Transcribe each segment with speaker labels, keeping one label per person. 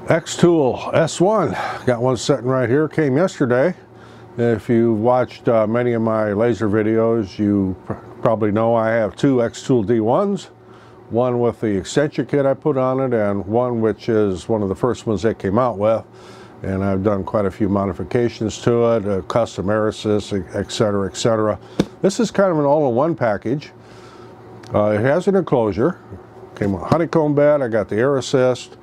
Speaker 1: xTOOL S1. Got one sitting right here, came yesterday. If you watched many of my laser videos, you probably know I have two xTOOL D1s. One with the extension kit I put on it, and one which is one of the first ones they came out with. And I've done quite a few modifications to it, custom air assist, etc., etc. This is kind of an all-in-one package. It has an enclosure. Came with a honeycomb bed. I got the air assist.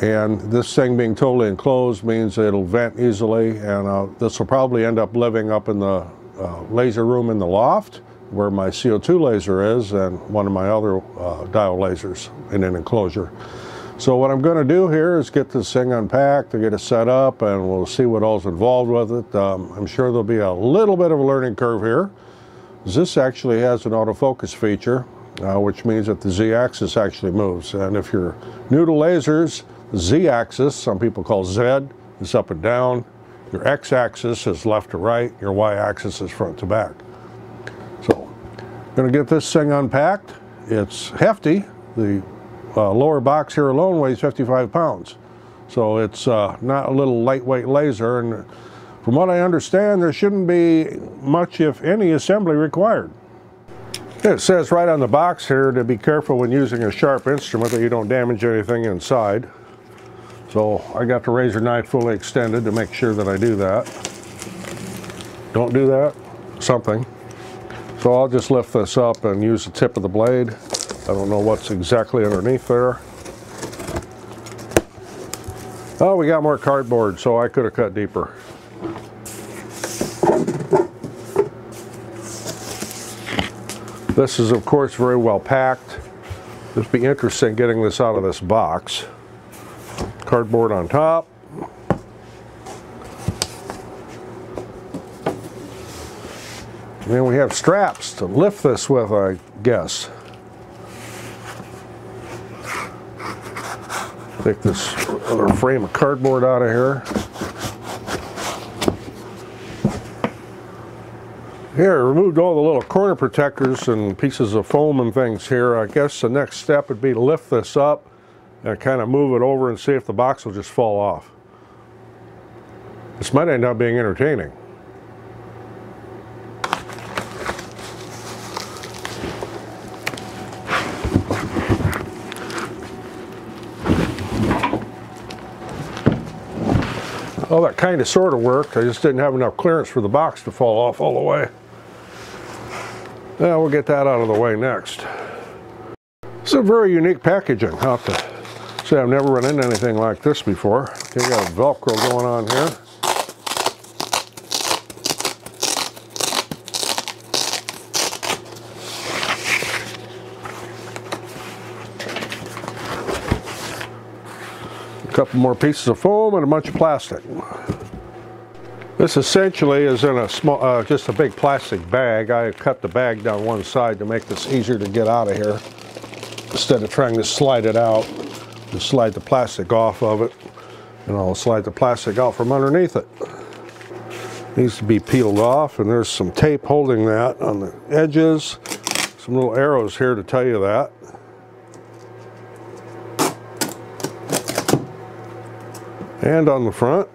Speaker 1: And this thing being totally enclosed means it'll vent easily, and this will probably end up living up in the laser room in the loft where my CO2 laser is and one of my other dial lasers in an enclosure. So what I'm going to do here is get this thing unpacked to get it set up, and we'll see what all's involved with it. I'm sure there'll be a little bit of a learning curve here. This actually has an autofocus feature, which means that the Z-axis actually moves. And if you're new to lasers, the Z-axis, some people call Z, is up and down. Your X-axis is left to right. Your Y-axis is front to back. So, I'm going to get this thing unpacked. It's hefty. The lower box here alone weighs 55 pounds. So it's not a little lightweight laser. And from what I understand, there shouldn't be much, if any, assembly required. It says right on the box here to be careful when using a sharp instrument that you don't damage anything inside. So I got the razor knife fully extended to make sure that I do that. Don't do that, something. So I'll just lift this up and use the tip of the blade. I don't know what's exactly underneath there. Oh, we got more cardboard, so I could have cut deeper. This is, of course, very well packed. It'll be interesting getting this out of this box. Cardboard on top. And then we have straps to lift this with, I guess. Take this other frame of cardboard out of here. Here, removed all the little corner protectors and pieces of foam and things here. I guess the next step would be to lift this up and kind of move it over and see if the box will just fall off. This might end up being entertaining. Well, that kind of sort of worked. I just didn't have enough clearance for the box to fall off all the way. Yeah, we'll get that out of the way next. It's a very unique packaging. I'll have to say I've never run into anything like this before. Okay, you got a Velcro going on here. A couple more pieces of foam and a bunch of plastic. This essentially is in a small, just a big plastic bag. I cut the bag down one side to make this easier to get out of here. Instead of trying to slide it out, just slide the plastic off of it, and I'll slide the plastic out from underneath it. Needs to be peeled off, and there's some tape holding that on the edges. Some little arrows here to tell you that. And on the front.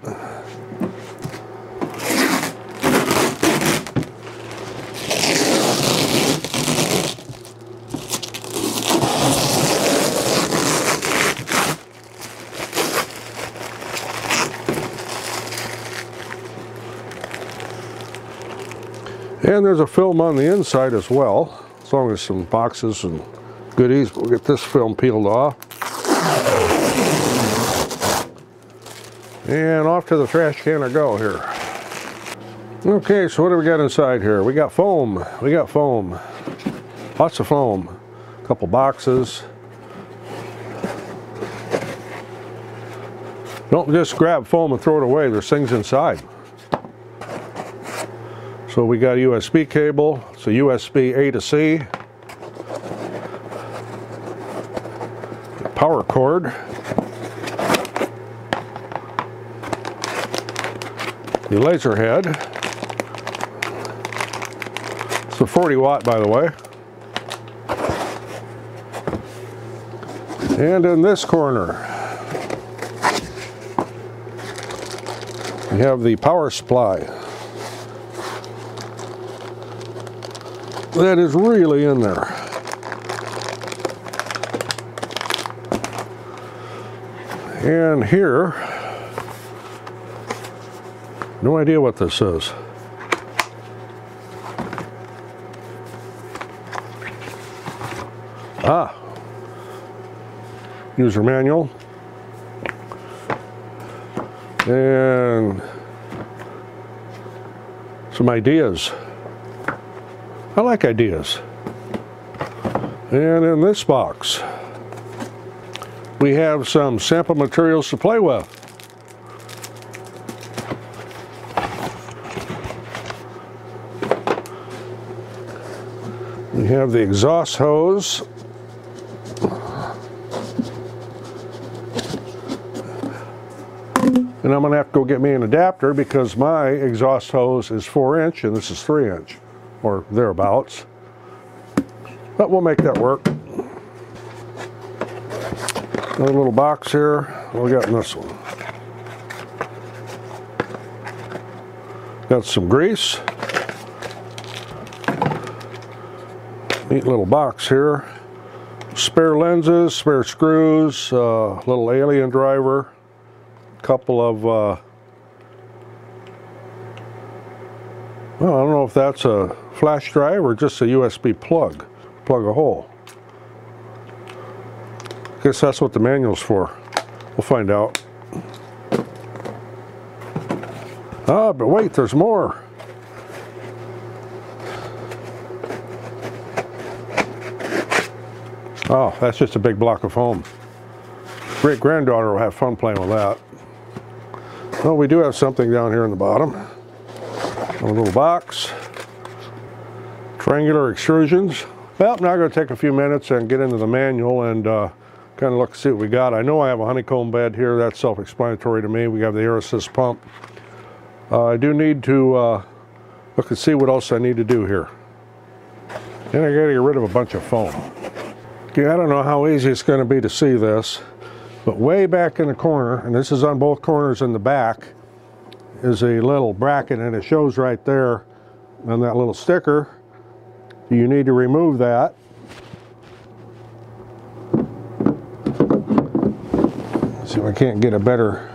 Speaker 1: And there's a film on the inside as well. As long as some boxes and goodies, we'll get this film peeled off. And off to the trash can I go here. Okay, so what do we got inside here? We got foam. We got foam. Lots of foam. A couple boxes. Don't just grab foam and throw it away. There's things inside. So we got a USB cable. It's a USB A to C. Power cord. The laser head. It's a 40 watt, by the way. And in this corner, We have the power supply. That is really in there. And here, no idea what this is. Ah, user manual. And some ideas. I like ideas. And in this box, we have some sample materials to play with. We have the exhaust hose. And I'm going to have to go get me an adapter because my exhaust hose is 4" and this is 3" or thereabouts. But we'll make that work. Another little box here. What we got in this one? Got some grease. Neat little box here. Spare lenses, spare screws, little alien driver. Couple of, well, I don't know if that's a flash drive or just a USB plug a hole. Guess that's what the manual's for. We'll find out. Ah, but wait, there's more. Oh, that's just a big block of foam. Great-granddaughter will have fun playing with that. Well, we do have something down here in the bottom. A little box. Triangular extrusions. Well, now I'm going to take a few minutes and get into the manual and kind of look, see what we got. I know I have a honeycomb bed here. That's self-explanatory to me. We have the air assist pump. I do need to look and see what else I need to do here. And I got to get rid of a bunch of foam. Okay, I don't know how easy it's going to be to see this. But way back in the corner, and this is on both corners in the back, is a little bracket, and it shows right there on that little sticker. You need to remove that. Let's see if I can't get a better,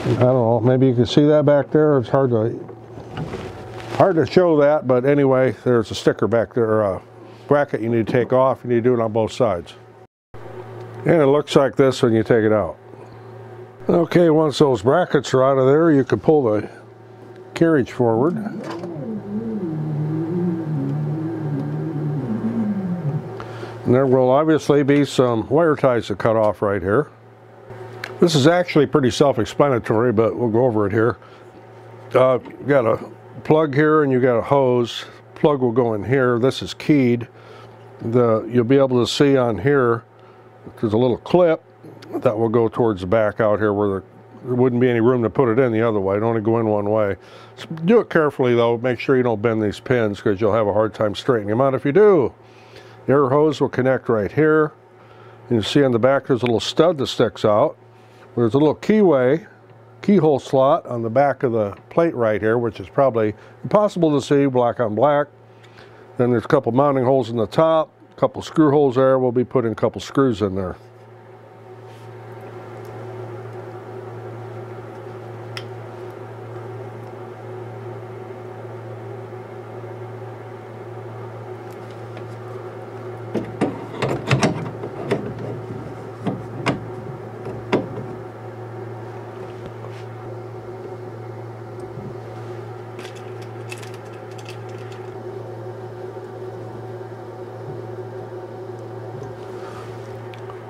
Speaker 1: I don't know, maybe you can see that back there. It's hard to show that, but anyway, there's a sticker back there, a bracket you need to take off. You need to do it on both sides. And it looks like this when you take it out. Okay, once those brackets are out of there, you can pull the carriage forward. And there will obviously be some wire ties to cut off right here. This is actually pretty self-explanatory, but we'll go over it here. You got a plug here and you got a hose. Plug will go in here. This is keyed. You'll be able to see on here, there's a little clip that will go towards the back out here where there wouldn't be any room to put it in the other way. It only go in one way. So do it carefully though. Make sure you don't bend these pins because you'll have a hard time straightening them out if you do. The air hose will connect right here. And you see on the back there's a little stud that sticks out. There's a little keyhole slot on the back of the plate right here, which is probably impossible to see black on black. Then there's a couple mounting holes in the top. A couple screw holes there. We'll be putting a couple screws in there.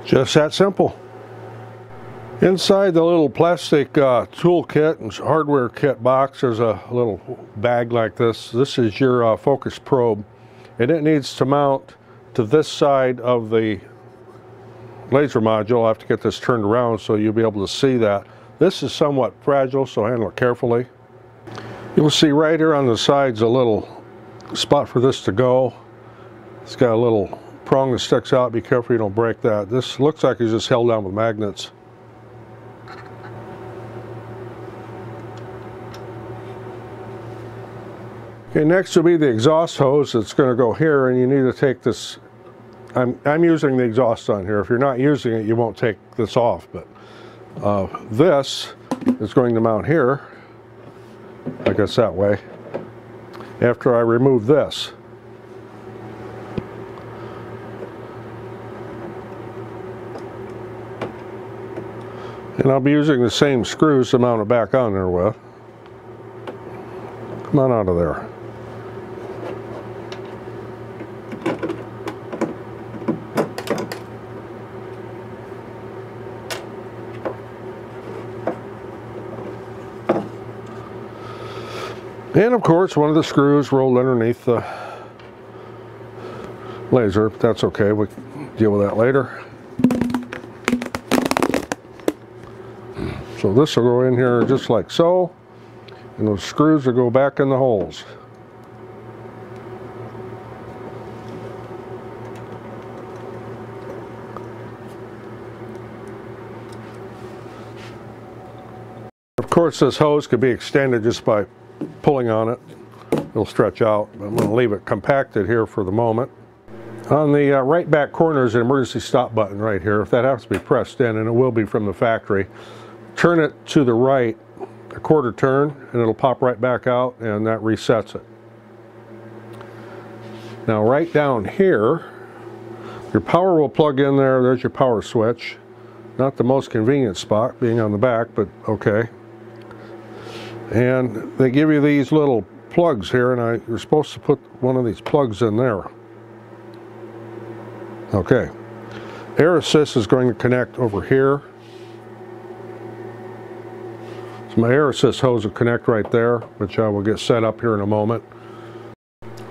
Speaker 1: Just that simple. Inside the little plastic toolkit and hardware kit box, there's a little bag like this. This is your focus probe, and it needs to mount to this side of the laser module. I'll have to get this turned around so you'll be able to see that. This is somewhat fragile, so handle it carefully. You'll see right here on the sides a little spot for this to go. It's got a little prong that sticks out. Be careful you don't break that. This looks like it's just held down with magnets. Okay, next will be the exhaust hose that's going to go here, and you need to take this. I'm using the exhaust on here. If you're not using it, you won't take this off, but this is going to mount here, I guess that way, after I remove this. And I'll be using the same screws to mount it back on there with. Come on out of there. And of course, one of the screws rolled underneath the laser. That's okay, we can deal with that later. So this will go in here just like so, and those screws will go back in the holes. Of course, this hose could be extended just by pulling on it. It'll stretch out. I'm going to leave it compacted here for the moment. On the right back corner is an emergency stop button right here. If that has to be pressed in, and it will be from the factory, turn it to the right a quarter turn and it'll pop right back out, and that resets it. Now right down here, your power will plug in there. There's your power switch. Not the most convenient spot being on the back, but okay. And they give you these little plugs here, and you're supposed to put one of these plugs in there. Okay. Air assist is going to connect over here. So my air assist hose will connect right there, which I will get set up here in a moment.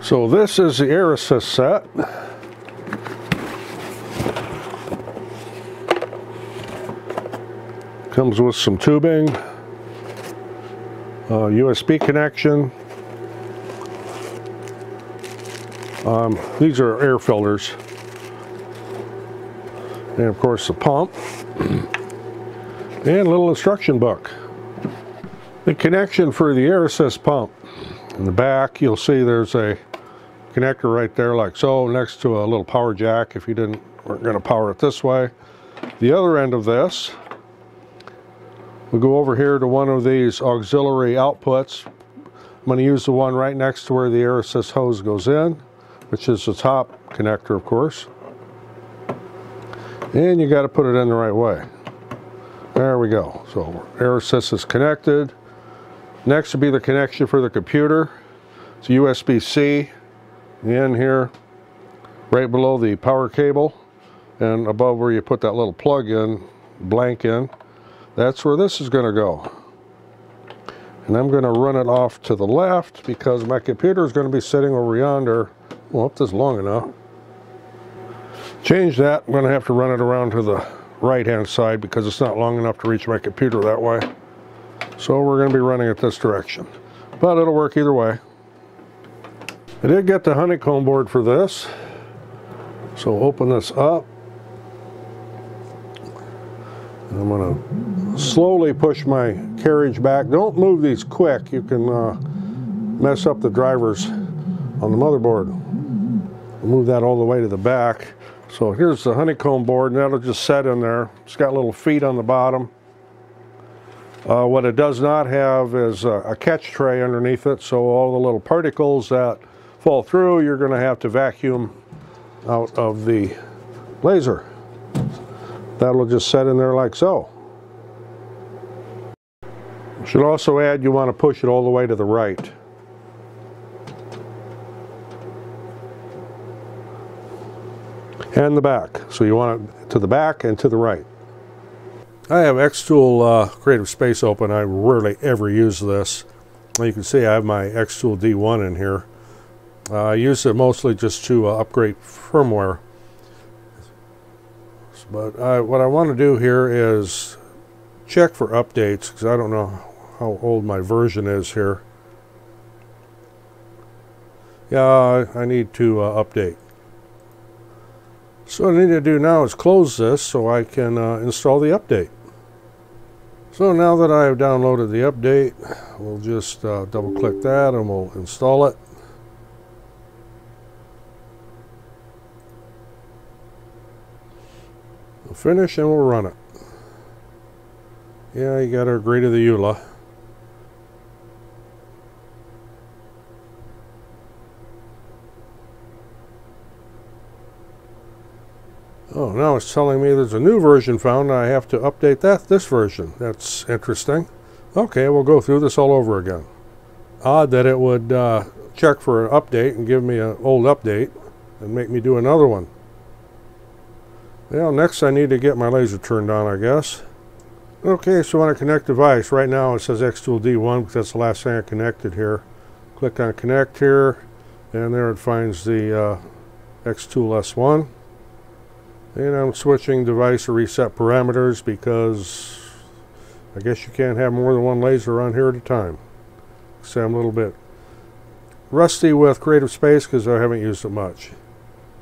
Speaker 1: So this is the air assist set. Comes with some tubing. USB connection. These are air filters. And of course the pump. And a little instruction book. The connection for the air assist pump. In the back you'll see there's a connector right there like so, next to a little power jack if you weren't going to power it this way. The other end of this, we'll go over here to one of these auxiliary outputs. I'm going to use the one right next to where the air assist hose goes in, which is the top connector, of course. And you got to put it in the right way. There we go. So air assist is connected. Next will be the connection for the computer. It's a USB-C in here, right below the power cable, and above where you put that little plug in, blank in. That's where this is going to go. And I'm going to run it off to the left because my computer is going to be sitting over yonder. Well, if this is long enough. Change that. I'm going to have to run it around to the right-hand side because it's not long enough to reach my computer that way. So we're going to be running it this direction. But it'll work either way. I did get the honeycomb board for this. So open this up. I'm going to slowly push my carriage back. Don't move these quick. You can mess up the drivers on the motherboard. Move that all the way to the back. So here's the honeycomb board, and that'll just set in there. It's got little feet on the bottom. What it does not have is a catch tray underneath it, so all the little particles that fall through, you're going to have to vacuum out of the laser. That'll just set in there like so. Should also add, you want to push it all the way to the right. And the back. So you want it to the back and to the right. I have xTOOL Creative Space open. I rarely ever use this. You can see I have my xTOOL D1 in here. I use it mostly just to upgrade firmware. But what I want to do here is check for updates, because I don't know how old my version is here. Yeah, I need to update. So what I need to do now is close this so I can install the update. So now that I have downloaded the update, we'll just double click that and we'll install it. We'll finish and we'll run it. Yeah, you got to agree to the EULA. Oh, now it's telling me there's a new version found and I have to update this version. That's interesting. Okay, we'll go through this all over again. Odd that it would check for an update and give me an old update and make me do another one. Well, next I need to get my laser turned on, I guess. Okay, so when I connect device, right now it says xTOOL D1 because that's the last thing I connected here. Click on connect here, and there it finds the xTOOL S1. And I'm switching device or reset parameters because I guess you can't have more than one laser on here at a time. So I'm a little bit rusty with Creative Space because I haven't used it much.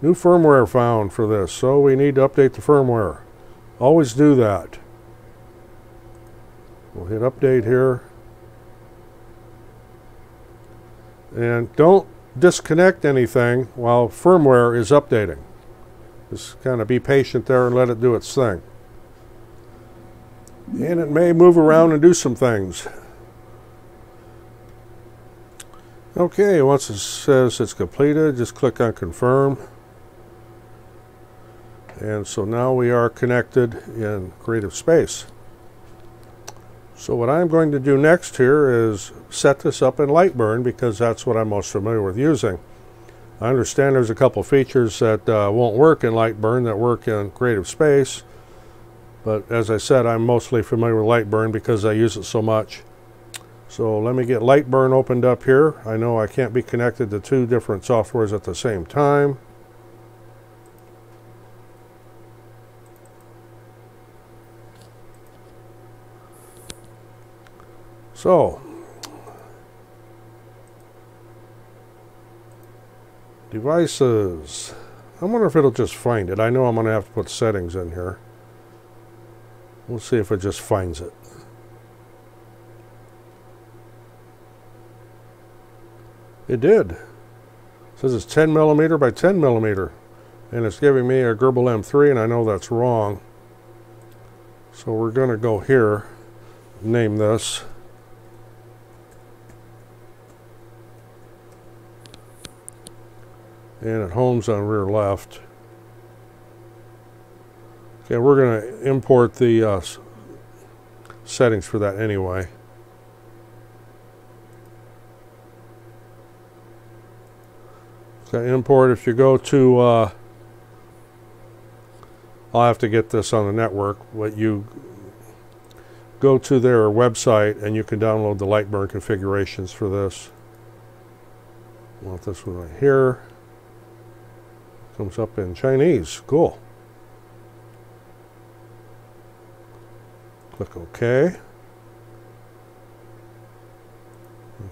Speaker 1: New firmware found for this, so we need to update the firmware. Always do that. We'll hit update here. And don't disconnect anything while firmware is updating. Just kind of be patient there and let it do its thing. And it may move around and do some things. Okay, once it says it's completed, just click on confirm. And so now we are connected in Creative Space. So what I'm going to do next here is set this up in Lightburn because that's what I'm most familiar with using. I understand there's a couple features that won't work in Lightburn that work in Creative Space. But as I said, I'm mostly familiar with Lightburn because I use it so much. So let me get Lightburn opened up here. I know I can't be connected to two different softwares at the same time. So, devices. I wonder if it'll just find it. I know I'm going to have to put settings in here. We'll see if it just finds it. It did. It says it's 10 millimeter by 10 millimeter. And it's giving me a Gerbil M3, and I know that's wrong. So we're going to go here, name this. And it homes on rear left. Okay, we're going to import the settings for that anyway. So import, if you go to, I'll have to get this on the network, but you go to their website and you can download the Lightburn configurations for this. I want this one right here. Comes up in Chinese. Cool. Click OK.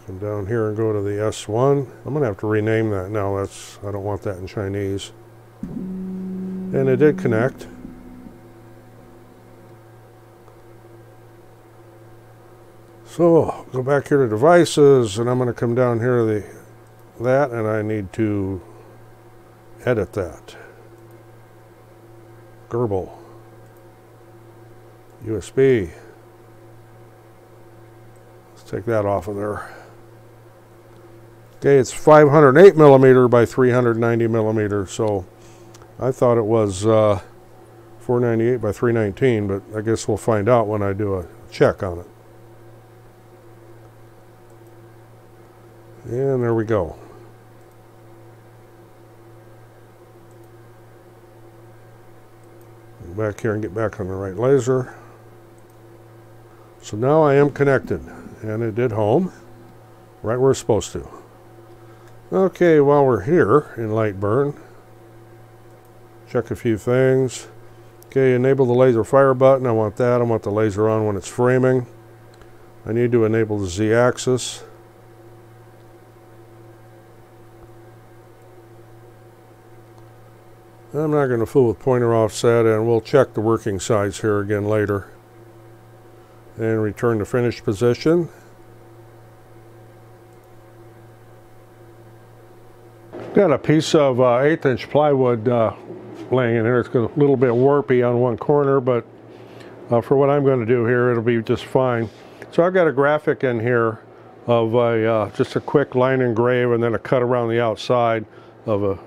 Speaker 1: Come down here and go to the S1. I'm going to have to rename that now. I don't want that in Chinese. And it did connect. So go back here to devices, and I'm going to come down here to that, and I need to edit that. Gerbil. USB. Let's take that off of there. Okay, it's 508 millimeter by 390 millimeter, so I thought it was 498 by 319, but I guess we'll find out when I do a check on it. And there we go. Go back here and get back on the right laser. So now I am connected, and it did home right where it's supposed to. Okay, while we're here in Lightburn, check a few things. Okay, enable the laser fire button. I want that. I want the laser on when it's framing. I need to enable the Z-axis. I'm not going to fool with pointer offset, and we'll check the working size here again later. And return to finished position. Got a piece of 1/8 inch plywood laying in here. It's a little bit warpy on one corner, but for what I'm going to do here, it'll be just fine. So I've got a graphic in here of just a quick line engrave and then a cut around the outside of a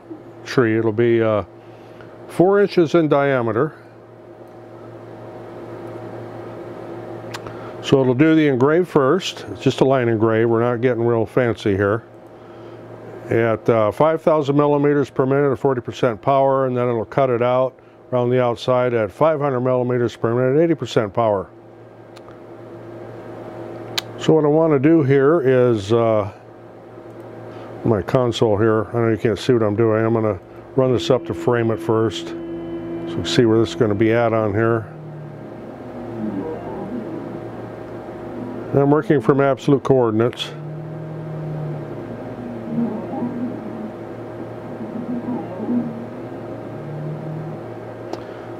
Speaker 1: tree. It'll be 4 inches in diameter. So it'll do the engrave first. It's just a line engrave. We're not getting real fancy here. At 5,000 millimeters per minute at 40% power, and then it'll cut it out around the outside at 500 millimeters per minute at 80% power. So what I want to do here is my console here. I know you can't see what I'm doing. I'm going to run this up to frame it first, so you can see where this is going to be at on here. And I'm working from absolute coordinates.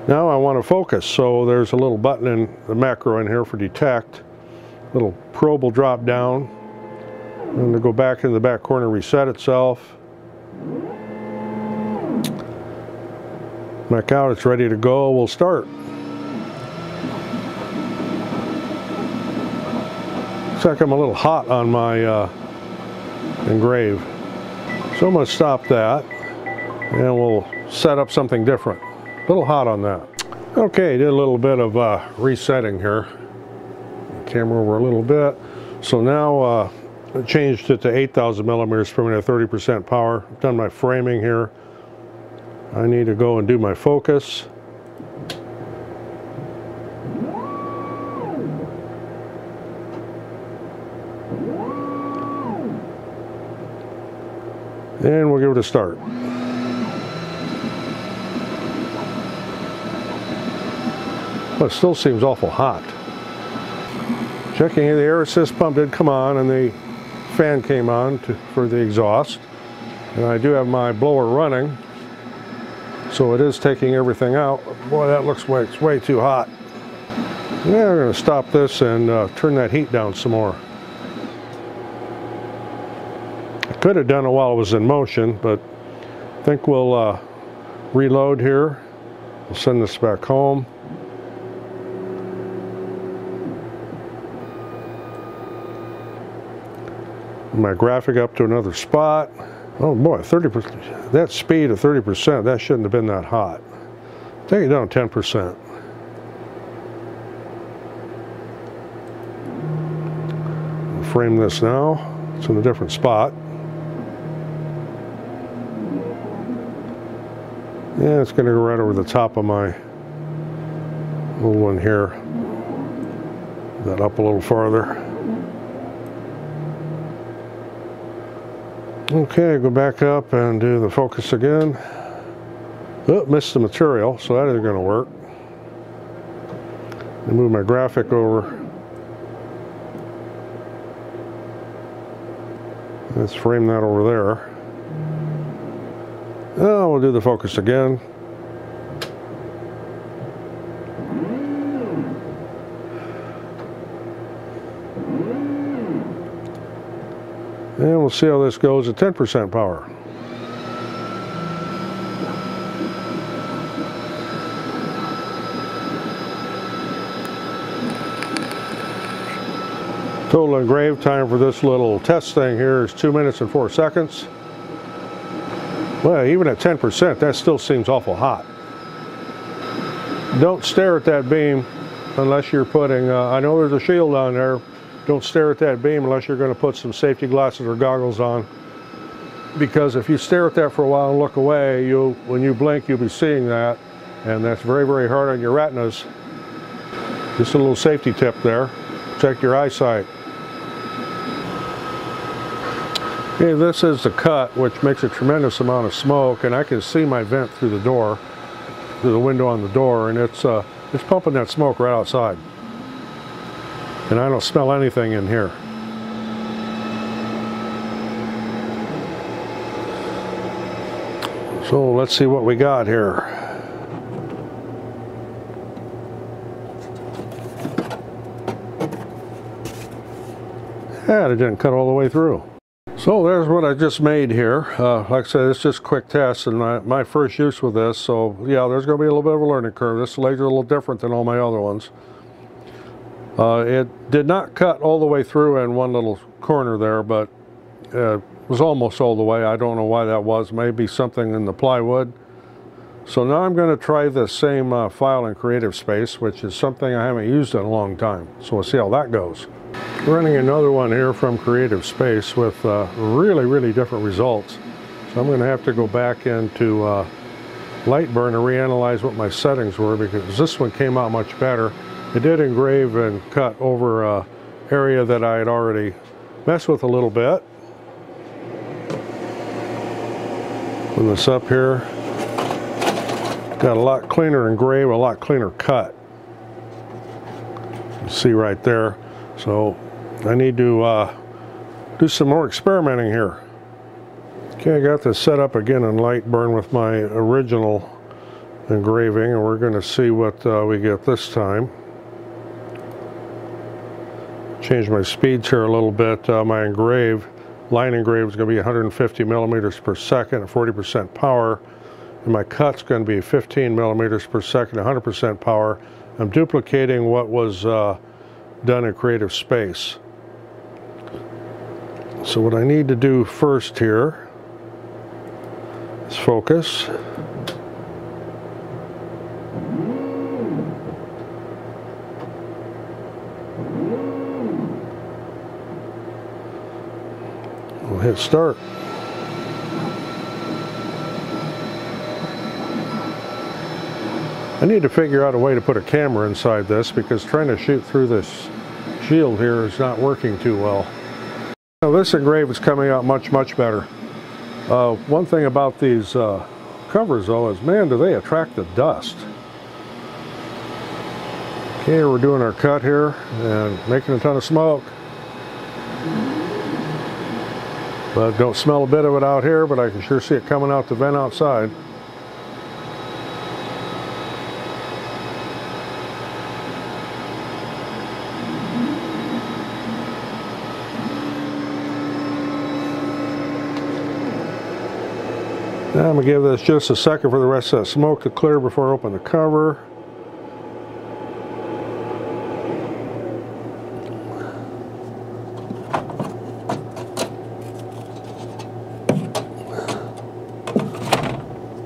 Speaker 1: Now I want to focus, so there's a little button in the macro in here for detect. Little probe will drop down, and it'll go back in the back corner, reset itself. Back out, it's ready to go. We'll start. Looks like I'm a little hot on my engrave. So I'm going to stop that, and we'll set up something different. A little hot on that. Okay, did a little bit of resetting here. Camera over a little bit. So now I changed it to 8,000 millimeters per minute, 30% power. I've done my framing here. I need to go and do my focus. And we'll give it a start. But it still seems awful hot. Checking, the air assist pump did come on and the fan came on for the exhaust. And I do have my blower running, so it is taking everything out. Boy, that looks way too hot. Yeah, we're going to stop this and turn that heat down some more. I could have done it while it was in motion, but I think we'll reload here. We'll send this back home. My graphic up to another spot. Oh boy, 30%. That speed of 30%, that shouldn't have been that hot. Take it down 10%. Frame this now. It's in a different spot. Yeah, it's going to go right over the top of my little one here. That up a little farther. Okay, go back up and do the focus again. Oh, missed the material, so that isn't going to work. And move my graphic over. Let's frame that over there. Oh, we'll do the focus again. And we'll see how this goes at 10% power. Total engrave time for this little test thing here is 2 minutes and 4 seconds. Well, even at 10%, that still seems awful hot. Don't stare at that beam unless you're putting, I know there's a shield on there. Don't stare at that beam unless you're going to put some safety glasses or goggles on. Because if you stare at that for a while and look away, when you blink, you'll be seeing that. And that's very, very hard on your retinas. Just a little safety tip there. Check your eyesight. Okay, this is the cut, which makes a tremendous amount of smoke, and I can see my vent through the door, through the window on the door, and it's pumping that smoke right outside. And I don't smell anything in here. So let's see what we got here. Yeah, it didn't cut all the way through. So there's what I just made here. Like I said, it's just a quick test and my first use with this. So yeah, there's going to be a little bit of a learning curve. This laser is a little different than all my other ones. It did not cut all the way through in one little corner there, but it was almost all the way. I don't know why that was. Maybe something in the plywood. So now I'm going to try the same file in Creative Space, which is something I haven't used in a long time. So we'll see how that goes. Running another one here from Creative Space with really different results. So I'm going to have to go back into Lightburn and reanalyze what my settings were, because this one came out much better. It did engrave and cut over an area that I had already messed with a little bit. Put this up here. Got a lot cleaner engrave, a lot cleaner cut. You see right there. So I need to do some more experimenting here. Okay, I got this set up again in Lightburn with my original engraving, and we're going to see what we get this time. Change my speeds here a little bit. My line engrave is going to be 150 millimeters per second at 40% power, and my cut's going to be 15 millimeters per second at 100% power. I'm duplicating what was done in Creative Space. So what I need to do first here is focus. We'll hit start. I need to figure out a way to put a camera inside this, because trying to shoot through this shield here is not working too well. Now this engrave is coming out much better. One thing about these covers though is, man, do they attract the dust. Okay, we're doing our cut here and making a ton of smoke. But don't smell a bit of it out here, but I can sure see it coming out the vent outside. Now I'm going to give this just a second for the rest of that smoke to clear before I open the cover.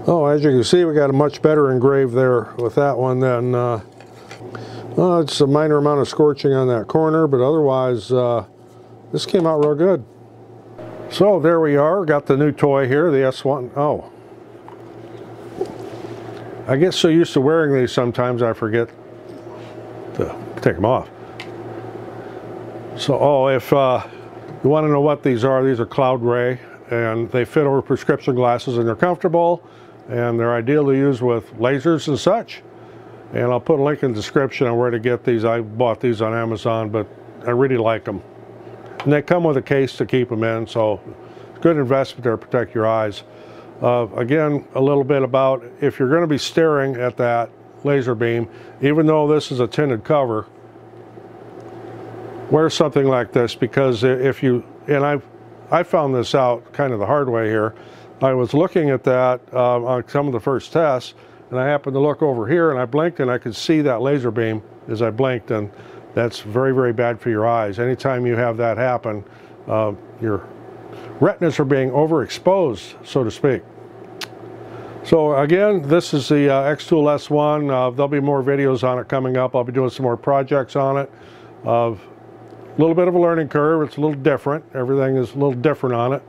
Speaker 1: Oh, as you can see, we got a much better engrave there with that one than, well, it's a minor amount of scorching on that corner, but otherwise this came out real good. So there we are, got the new toy here, the S1. Oh, I get so used to wearing these sometimes I forget to take them off. So, if you want to know what these are Cloud Ray, and they fit over prescription glasses, and they're comfortable, and they're ideal to use with lasers and such. And I'll put a link in the description on where to get these. I bought these on Amazon, but I really like them. And they come with a case to keep them in, so good investment there to protect your eyes. Again, a little bit about, if you're going to be staring at that laser beam, even though this is a tinted cover, wear something like this, because if you, and I found this out kind of the hard way here. I was looking at that on some of the first tests, and I happened to look over here, and I blinked, and I could see that laser beam as I blinked, and that's very bad for your eyes. Anytime you have that happen, your retinas are being overexposed, so to speak. So again, this is the xTOOL S1. There'll be more videos on it coming up. I'll be doing some more projects on it. A little bit of a learning curve. It's a little different. Everything is a little different on it.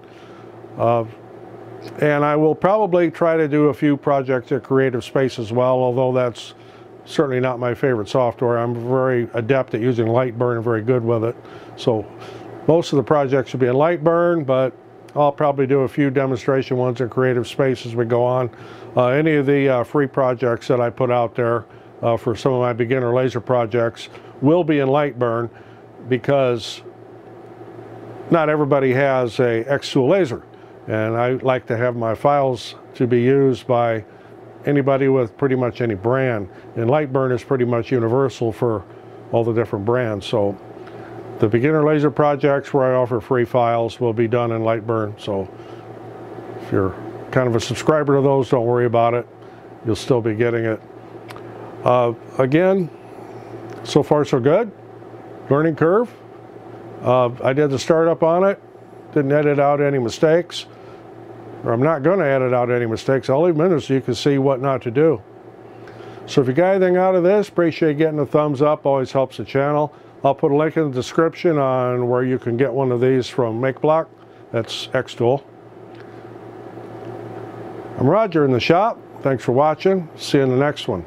Speaker 1: And I will probably try to do a few projects at Creative Space as well, although that's certainly not my favorite software. I'm very adept at using Lightburn and very good with it. So most of the projects will be in Lightburn, but I'll probably do a few demonstration ones in Creative Space as we go on. Any of the free projects that I put out there for some of my beginner laser projects will be in Lightburn, because not everybody has a xTOOL laser. And I like to have my files to be used by anybody with pretty much any brand. And Lightburn is pretty much universal for all the different brands. So The beginner laser projects where I offer free files will be done in Lightburn. So if you're kind of a subscriber to those, don't worry about it. You'll still be getting it. Again, so far so good. Learning curve. I did the startup on it. Didn't edit out any mistakes. Or I'm not going to edit out any mistakes. I'll leave them in there so you can see what not to do. So if you got anything out of this, appreciate getting a thumbs up. Always helps the channel. I'll put a link in the description on where you can get one of these from MakeBlock. That's xTOOL. I'm Roger in the shop. Thanks for watching. See you in the next one.